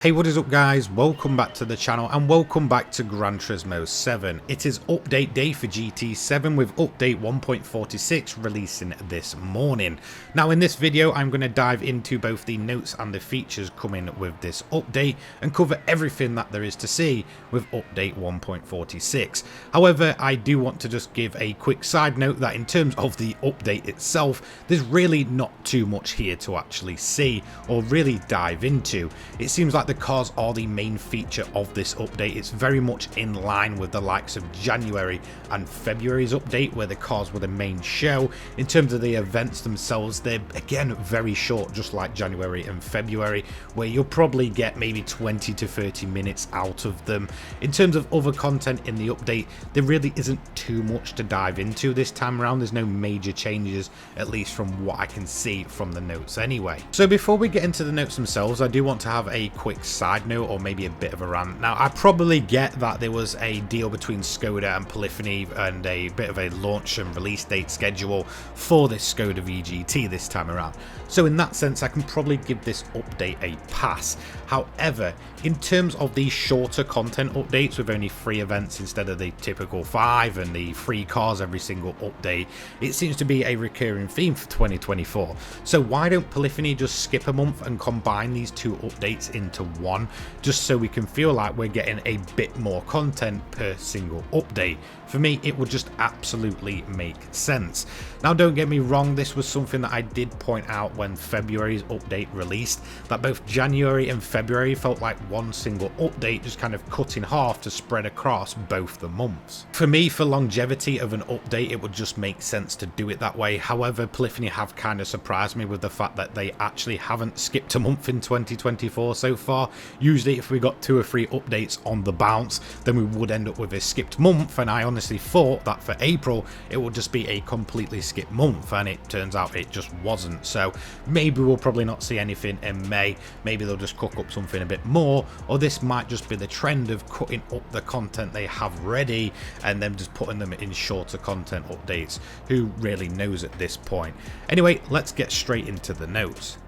Hey, what is up guys? Welcome back to the channel and welcome back to Gran Turismo 7. It is update day for GT7 with update 1.46 releasing this morning. Now in this video I'm going to dive into both the notes and the features coming with this update and cover everything that there is to see with update 1.46. However, I do want to just give a quick side note that in terms of the update itself, there's really not too much here to actually see or really dive into. It seems like the cars are the main feature of this update. It's very much in line with the likes of January and February's update, where the cars were the main show. In terms of the events themselves, they're again very short, just like January and February, where you'll probably get maybe 20 to 30 minutes out of them. In terms of other content in the update, there really isn't too much to dive into this time around. There's no major changes, at least from what I can see from the notes anyway. So before we get into the notes themselves, I do want to have a quick side note or maybe a bit of a rant. Now I probably get that there was a deal between Skoda and Polyphony and a bit of a launch and release date schedule for this Skoda VGT this time around, so in that sense I can probably give this update a pass. However, in terms of the shorter content updates with only 3 events instead of the typical 5 and the 3 cars every single update, it seems to be a recurring theme for 2024. So why don't Polyphony just skip a month and combine these 2 updates into one, just so we can feel like we're getting a bit more content per single update? For me, it would just absolutely make sense. Now don't get me wrong, this was something that I did point out when February's update released, that both January and February felt like one single update just kind of cut in half to spread across both the months. For me, for longevity of an update, it would just make sense to do it that way. However, Polyphony have kind of surprised me with the fact that they actually haven't skipped a month in 2024 so far. Usually if we got 2 or 3 updates on the bounce, then we would end up with a skipped month, and I honestly thought that for April it would just be a completely skipped month, and it turns out it just wasn't. So maybe we'll probably not see anything in May. Maybe they'll just cook up something a bit more, or this might just be the trend of cutting up the content they have ready and then just putting them in shorter content updates. Who really knows at this point? Anyway, let's get straight into the notes.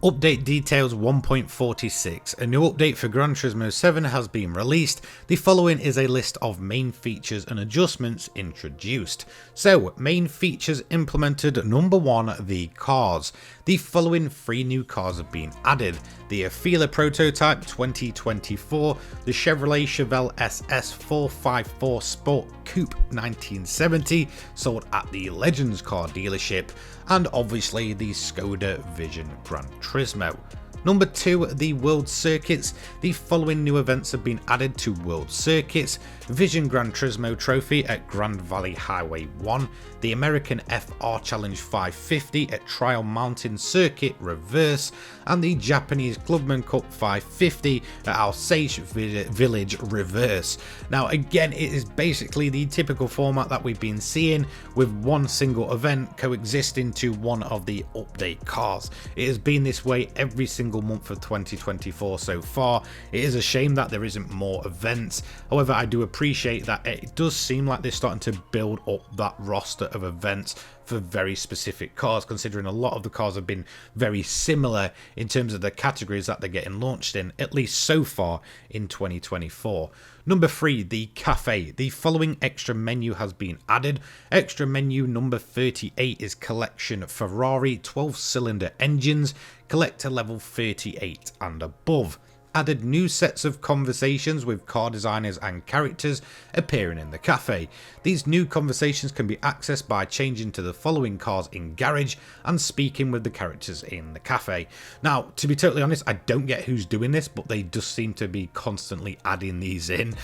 Update details 1.46. A new update for Gran Turismo 7 has been released. The following is a list of main features and adjustments introduced. So, main features implemented. Number 1, the cars. The following 3 new cars have been added: the Afila Prototype 2024, the Chevrolet Chevelle SS 454 Sport Coupe 1970, sold at the Legends car dealership, and obviously the Skoda Vision Gran Turismo. Number 2, the World Circuits. The following new events have been added to World Circuits: Vision Gran Turismo Trophy at Grand Valley Highway 1, the American FR Challenge 550 at Trial Mountain Circuit Reverse, and the Japanese Clubman Cup 550 at Alsace Village Reverse. Now again, it is basically the typical format that we've been seeing, with one single event coexisting to one of the update cars. It has been this way every single month of 2024 so far. It is a shame that there isn't more events. However, I do appreciate that it does seem like they're starting to build up that roster of events for very specific cars, considering a lot of the cars have been very similar in terms of the categories that they're getting launched in, at least so far in 2024. Number 3, the cafe. The following extra menu has been added. Extra menu number 38 is Collection Ferrari 12-cylinder engines, collector level 38 and above. Added new sets of conversations with car designers and characters appearing in the cafe. These new conversations can be accessed by changing to the following cars in garage and speaking with the characters in the cafe. Now, to be totally honest, I don't get who's doing this, but they just seem to be constantly adding these in.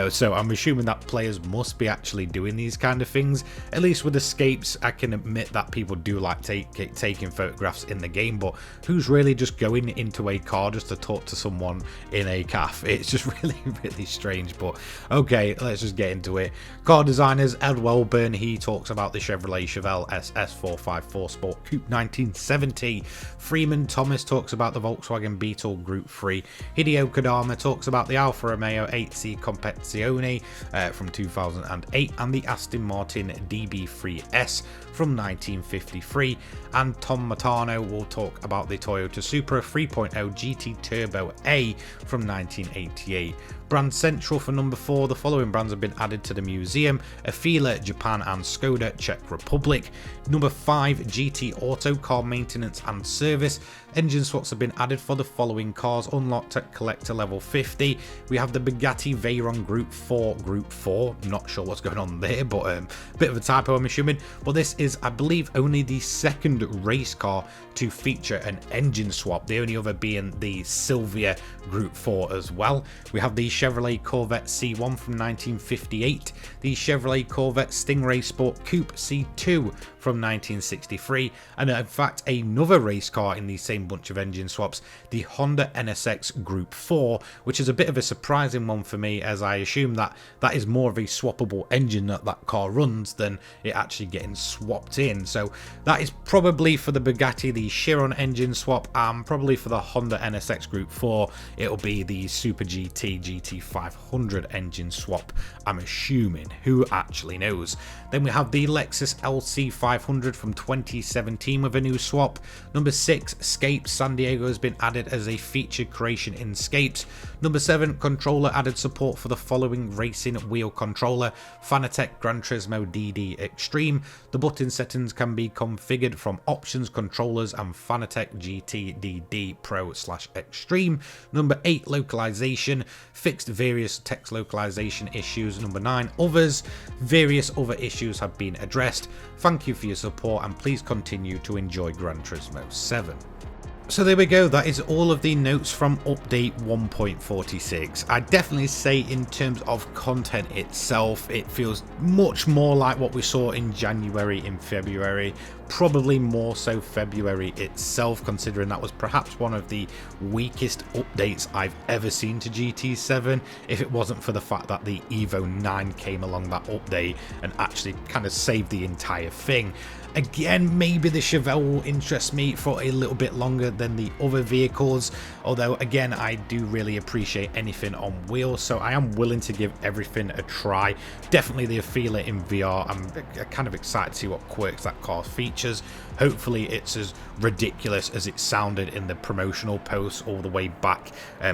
So I'm assuming that players must be actually doing these kind of things. At least with escapes, I can admit that people do like taking photographs in the game, but who's really just going into a car just to talk to someone in a cafe? It's just really strange, but okay, let's just get into it. Car designers, Ed Welburn, he talks about the Chevrolet Chevelle SS 454 Sport Coupe 1970. Freeman Thomas talks about the Volkswagen Beetle Group 3. Hideo Kodama talks about the Alfa Romeo 8C Competizione from 2008 and the Aston Martin DB3S from 1953. And Tom Matano will talk about the Toyota Supra 3.0 GT Turbo A from 1988. Brand Central for number 4, the following brands have been added to the museum: Afila, Japan, and Skoda, Czech Republic. Number 5, GT Auto, car maintenance and service. Engine swaps have been added for the following cars, unlocked at collector level 50. We have the Bugatti Veyron Group 4, not sure what's going on there, but a bit of a typo I'm assuming. But this is, I believe, only the second race car to feature an engine swap, the only other being the Silvia Group 4 as well. We have the Chevrolet Corvette C1 from 1958, the Chevrolet Corvette Stingray Sport Coupe C2 from 1963, and in fact another race car in the same bunch of engine swaps, the Honda NSX Group 4, which is a bit of a surprising one for me, as I assume that that is more of a swappable engine that that car runs than it actually getting swapped in. So that is probably for the Bugatti, the Chiron engine swap, and probably for the Honda NSX Group 4 it'll be the Super GT GT500 engine swap, I'm assuming. Who actually knows? Then we have the Lexus LC500 from 2017 with a new swap. Number 6, Scapes San Diego has been added as a featured creation in Scapes. Number 7, controller added support for the following racing wheel controller: Fanatec Gran Turismo DD Extreme. The button settings can be configured from options, controllers, and Fanatec GT DD Pro/Extreme. Number 8, localization, fixed various text localization issues. Number 9, others, various other issues have been addressed. Thank you for your support and please continue to enjoy Gran Turismo 7. So there we go, that is all of the notes from update 1.46. I definitely say in terms of content itself, it feels much more like what we saw in January and February, probably more so February itself, considering that was perhaps one of the weakest updates I've ever seen to GT7, if it wasn't for the fact that the Evo 9 came along that update and actually kind of saved the entire thing. Again, maybe the Chevelle will interest me for a little bit longer than the other vehicles, although again I do really appreciate anything on wheels, so I am willing to give everything a try. Definitely the Afila in VR, I'm kind of excited to see what quirks that car features. Hopefully it's as ridiculous as it sounded in the promotional posts all the way back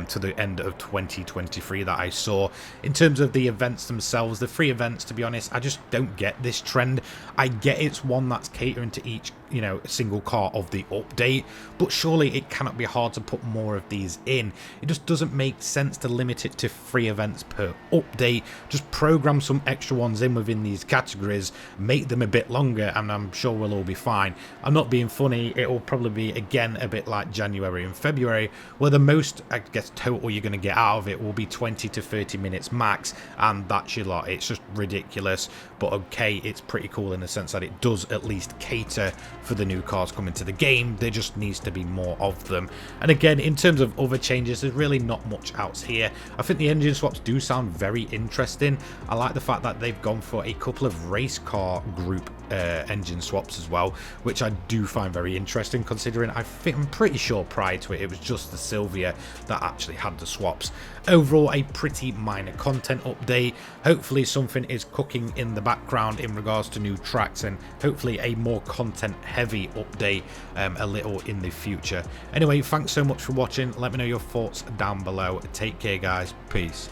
to the end of 2023 that I saw. In terms of the events themselves, the free events, to be honest, I just don't get this trend. I get it's one that's catering to each, you know, single car of the update, but surely it cannot be hard to put more of these in. It just doesn't make sense to limit it to 3 events per update. Just program some extra ones in within these categories, make them a bit longer, and I'm sure we'll all be fine. I'm not being funny, it will probably be again a bit like January and February, where the most, I guess, total you're going to get out of it will be 20 to 30 minutes max, and that's your lot. It's just ridiculous, but okay, it's pretty cool in the sense that it does at least cater for the new cars coming to the game. There just needs to be more of them. And again, in terms of other changes, there's really not much else here. I think the engine swaps do sound very interesting. I like the fact that they've gone for a couple of race car group engine swaps as well, which I do find very interesting, considering I'm pretty sure prior to it, it was just the Silvia that actually had the swaps. Overall, a pretty minor content update. Hopefully something is cooking in the background in regards to new tracks, and hopefully a more content heavy update a little in the future. Anyway, thanks so much for watching. Let me know your thoughts down below. Take care, guys. Peace.